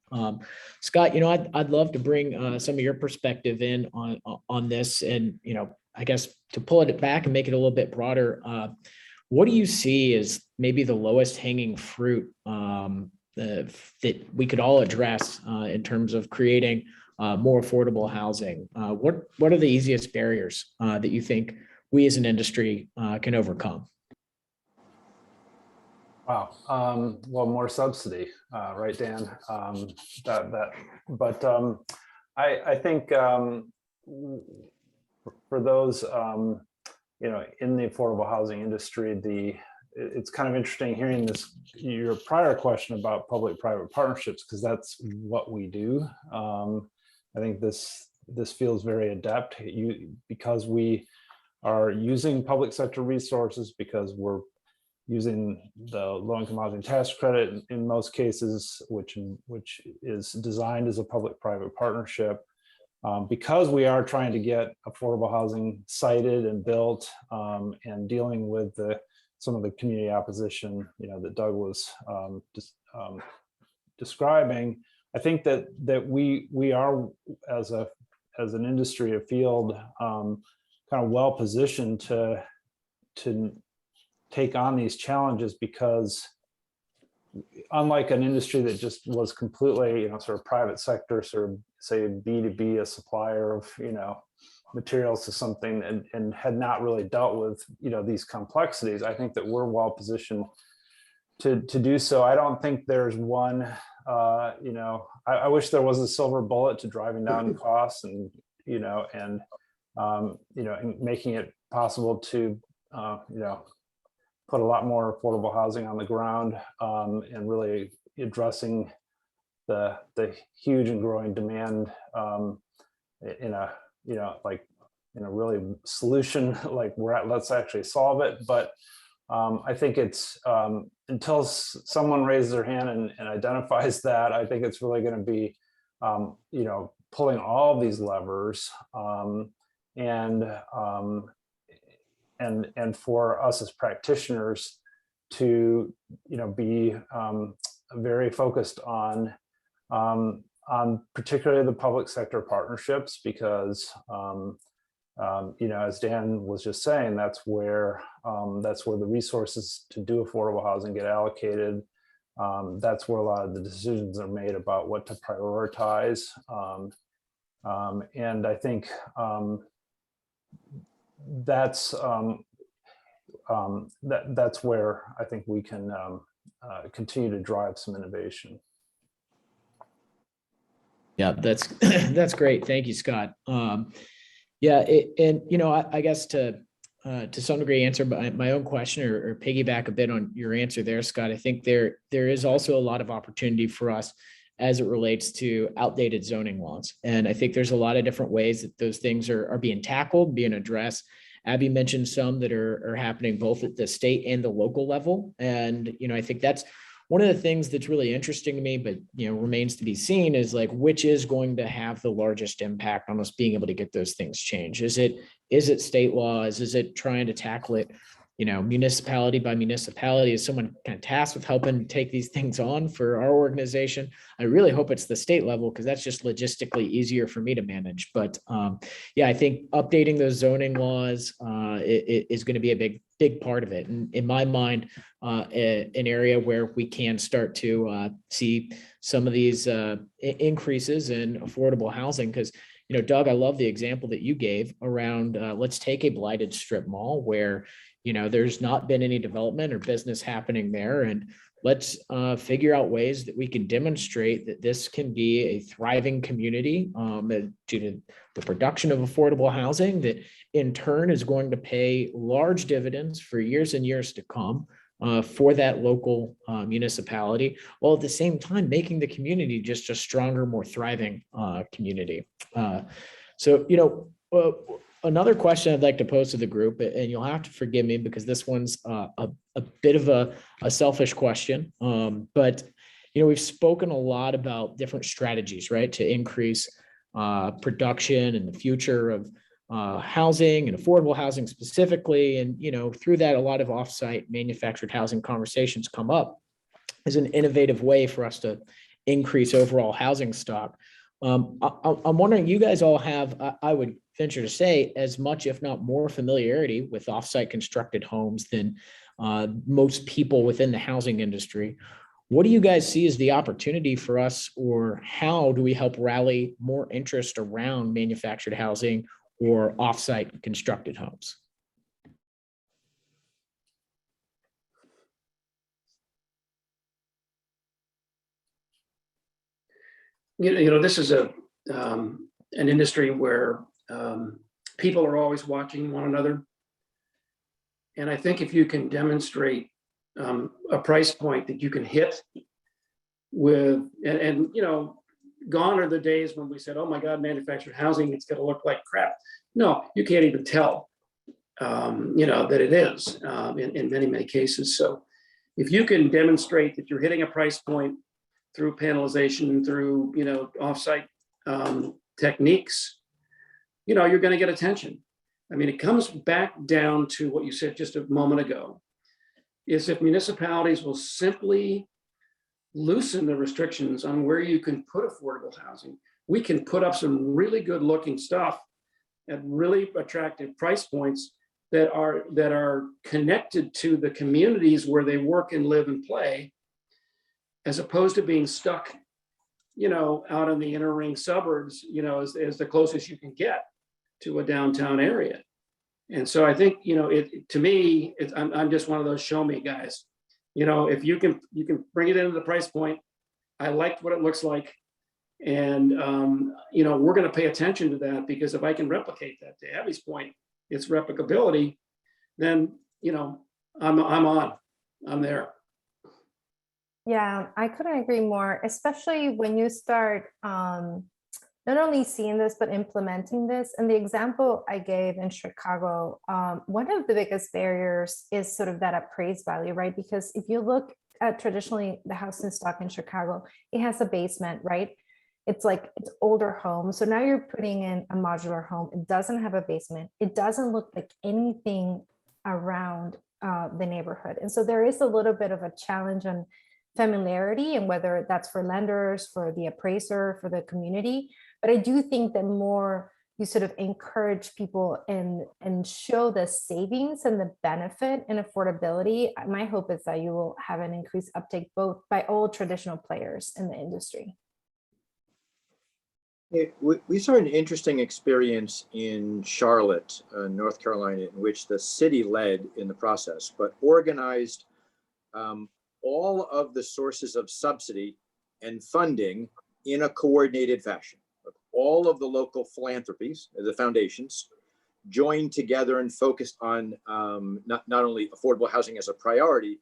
Scott, I'd love to bring some of your perspective in on this, and I guess to pull it back and make it a little bit broader. What do you see as maybe the lowest hanging fruit that we could all address in terms of creating more affordable housing? What are the easiest barriers that you think we as an industry can overcome? Wow. Well, more subsidy, right, Dan? I think for those, in the affordable housing industry, it's kind of interesting hearing your prior question about public-private partnerships, because that's what we do. I think this feels very adept because we are using public sector resources, because we're using the low-income housing tax credit in most cases, which is designed as a public-private partnership, because we are trying to get affordable housing sited and built, and dealing with some of the community opposition, that Doug was describing. I think that we are, as an industry, a field, kind of well positioned to take on these challenges, because unlike an industry that just was completely, sort of private sector, sort of say B2B, a supplier of, materials to something, and had not really dealt with, these complexities, I think that we're well positioned to do so. I don't think there's one, I wish there was a silver bullet to driving down costs and making it possible to, put a lot more affordable housing on the ground, and really addressing the huge and growing demand in a really solution like we're at. Let's actually solve it. But I think it's until someone raises their hand and identifies that, I think it's really going to be pulling all these levers, and for us as practitioners to be very focused on particularly the public sector partnerships, because as Dan was just saying, that's where the resources to do affordable housing get allocated. That's where a lot of the decisions are made about what to prioritize, and I think that's where I think we can continue to drive some innovation. Yeah, that's great. Thank you, Scott. I guess to some degree answer my own question, or piggyback a bit on your answer there, Scott. I think there is also a lot of opportunity for us as it relates to outdated zoning laws. And I think there's a lot of different ways that those things are being tackled, being addressed. Abby mentioned some that are happening both at the state and the local level. And, I think that's one of the things that's really interesting to me, but, remains to be seen, is like, which is going to have the largest impact on us being able to get those things changed? Is it state laws? Is it trying to tackle it, municipality by municipality? Is someone kind of tasked with helping take these things on for our organization? I really hope it's the state level, because that's just logistically easier for me to manage. But I think updating those zoning laws is going to be a big part of it. And in my mind, an area where we can start to see some of these increases in affordable housing, because Doug, I love the example that you gave around let's take a blighted strip mall where there's not been any development or business happening there, and let's figure out ways that we can demonstrate that this can be a thriving community due to the production of affordable housing that in turn is going to pay large dividends for years and years to come for that local municipality, while at the same time making the community just a stronger, more thriving community. Another question I'd like to pose to the group, and you'll have to forgive me because this one's a bit of a selfish question, but we've spoken a lot about different strategies, right, to increase production in the future of housing and affordable housing specifically, and through that, a lot of offsite manufactured housing conversations come up as an innovative way for us to increase overall housing stock. I'm wondering, you guys all have, I would venture to say, as much, if not more, familiarity with offsite constructed homes than most people within the housing industry. What do you guys see as the opportunity for us, or how do we help rally more interest around manufactured housing or offsite constructed homes? this is an industry where people are always watching one another. And I think if you can demonstrate a price point that you can hit with, and gone are the days when we said, oh my God, manufactured housing, it's going to look like crap. No, you can't even tell, that it is in many, many cases. So if you can demonstrate that you're hitting a price point through panelization, through, offsite techniques, you're going to get attention. I mean, it comes back down to what you said just a moment ago, is if municipalities will simply loosen the restrictions on where you can put affordable housing, we can put up some really good looking stuff at really attractive price points that are connected to the communities where they work and live and play, as opposed to being stuck, out in the inner ring suburbs, as the closest you can get to a downtown area. And so I think, to me, I'm just one of those show me guys. If you can bring it into the price point, I liked what it looks like. And, we're going to pay attention to that, because if I can replicate that, to Abby's point, it's replicability, then, I'm there. Yeah, I couldn't agree more, especially when you start not only seeing this, but implementing this. And the example I gave in Chicago, one of the biggest barriers is sort of that appraised value, right? Because if you look at traditionally the housing stock in Chicago, it has a basement, right? It's older homes. So now you're putting in a modular home. It doesn't have a basement. It doesn't look like anything around the neighborhood. And so there is a little bit of a challenge on familiarity, and whether that's for lenders, for the appraiser, for the community. But I do think that more you sort of encourage people and show the savings and the benefit and affordability, my hope is that you will have an increased uptake both by all traditional players in the industry. We saw an interesting experience in Charlotte, North Carolina, in which the city led in the process, but organized all of the sources of subsidy and funding in a coordinated fashion. All of the local philanthropies, the foundations, joined together and focused on not only affordable housing as a priority,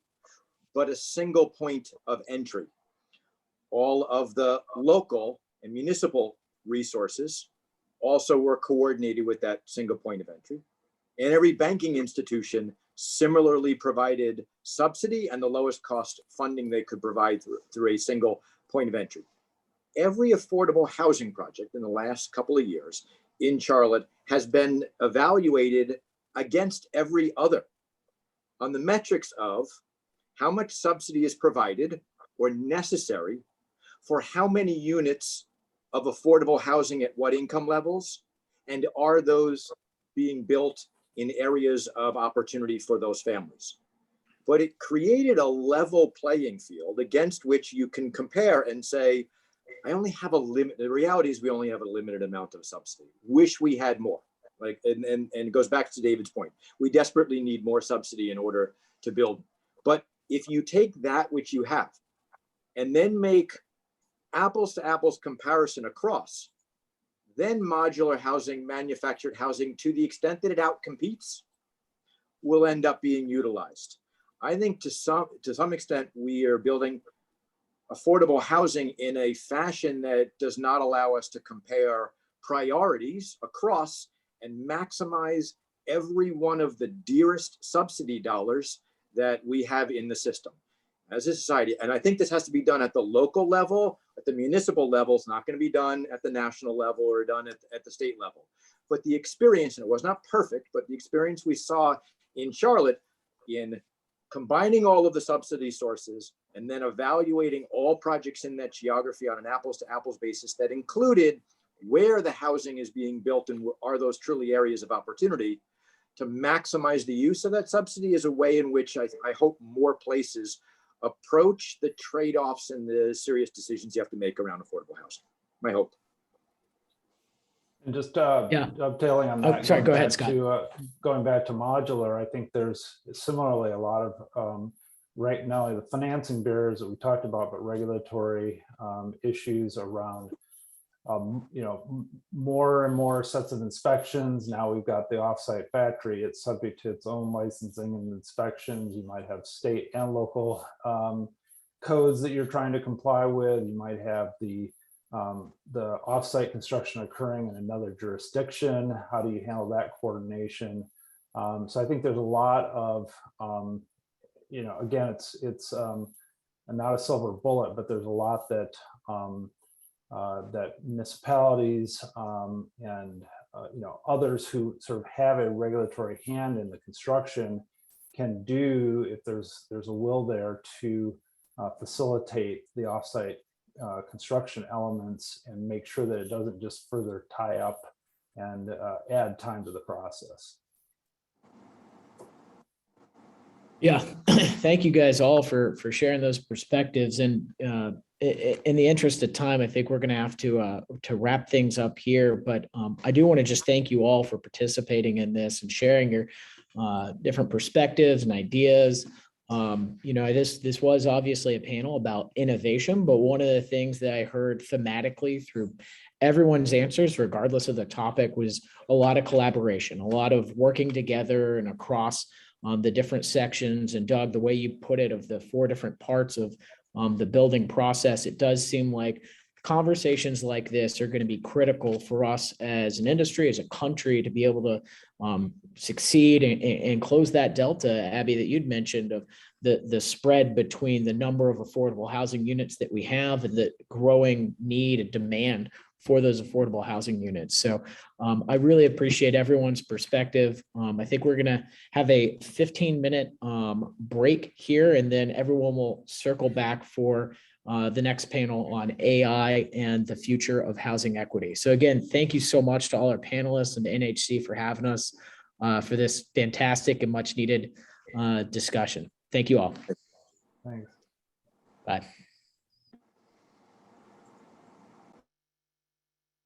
but a single point of entry. All of the local and municipal resources also were coordinated with that single point of entry. And every banking institution similarly provided subsidy and the lowest cost funding they could provide through a single point of entry. Every affordable housing project in the last couple of years in Charlotte has been evaluated against every other on the metrics of how much subsidy is provided or necessary for how many units of affordable housing at what income levels, and are those being built in areas of opportunity for those families. But it created a level playing field against which you can compare and say, I only have a limit. The reality is we only have a limited amount of subsidy. Wish we had more. And it goes back to David's point. We desperately need more subsidy in order to build. But if you take that which you have and then make apples to apples comparison across, then modular housing, manufactured housing, to the extent that it outcompetes, will end up being utilized. I think to some extent, we are building affordable housing in a fashion that does not allow us to compare priorities across and maximize every one of the dearest subsidy dollars that we have in the system as a society. And I think this has to be done at the local level, at the municipal level. It's not going to be done at the national level or done at the state level. But the experience, and it was not perfect, but the experience we saw in Charlotte in combining all of the subsidy sources and then evaluating all projects in that geography on an apples to apples basis that included where the housing is being built and are those truly areas of opportunity, to maximize the use of that subsidy is a way in which I hope more places approach the trade-offs and the serious decisions you have to make around affordable housing. My hope. And just dovetailing on that. Sorry, go ahead, Scott. Going back to modular, I think there's similarly a lot of right now the financing barriers that we talked about, but regulatory issues around more and more sets of inspections. Now we've got the offsite factory. It's subject to its own licensing and inspections. You might have state and local codes that you're trying to comply with. You might have the offsite construction occurring in another jurisdiction. How do you handle that coordination? So I think there's a lot of, again, it's not a silver bullet, but there's a lot that that municipalities and others who sort of have a regulatory hand in the construction can do if there's a will there to facilitate the offsite construction elements and make sure that it doesn't just further tie up and add time to the process. Yeah, thank you guys all for sharing those perspectives. And in the interest of time, I think we're going to have to wrap things up here. But I do want to just thank you all for participating in this and sharing your different perspectives and ideas. This was obviously a panel about innovation, but one of the things that I heard thematically through everyone's answers, regardless of the topic, was a lot of collaboration, a lot of working together and across the different sections. And Doug, the way you put it, of the 4 different parts of the building process, it does seem like conversations like this are going to be critical for us as an industry, as a country, to be able to succeed and close that delta, Abby, that you'd mentioned, of the spread between the number of affordable housing units that we have and the growing need and demand for those affordable housing units. So I really appreciate everyone's perspective. I think we're going to have a 15-minute break here, and then everyone will circle back for the next panel on AI and the future of housing equity. So again, thank you so much to all our panelists and to NHC for having us for this fantastic and much needed discussion. Thank you all. Thanks. Bye.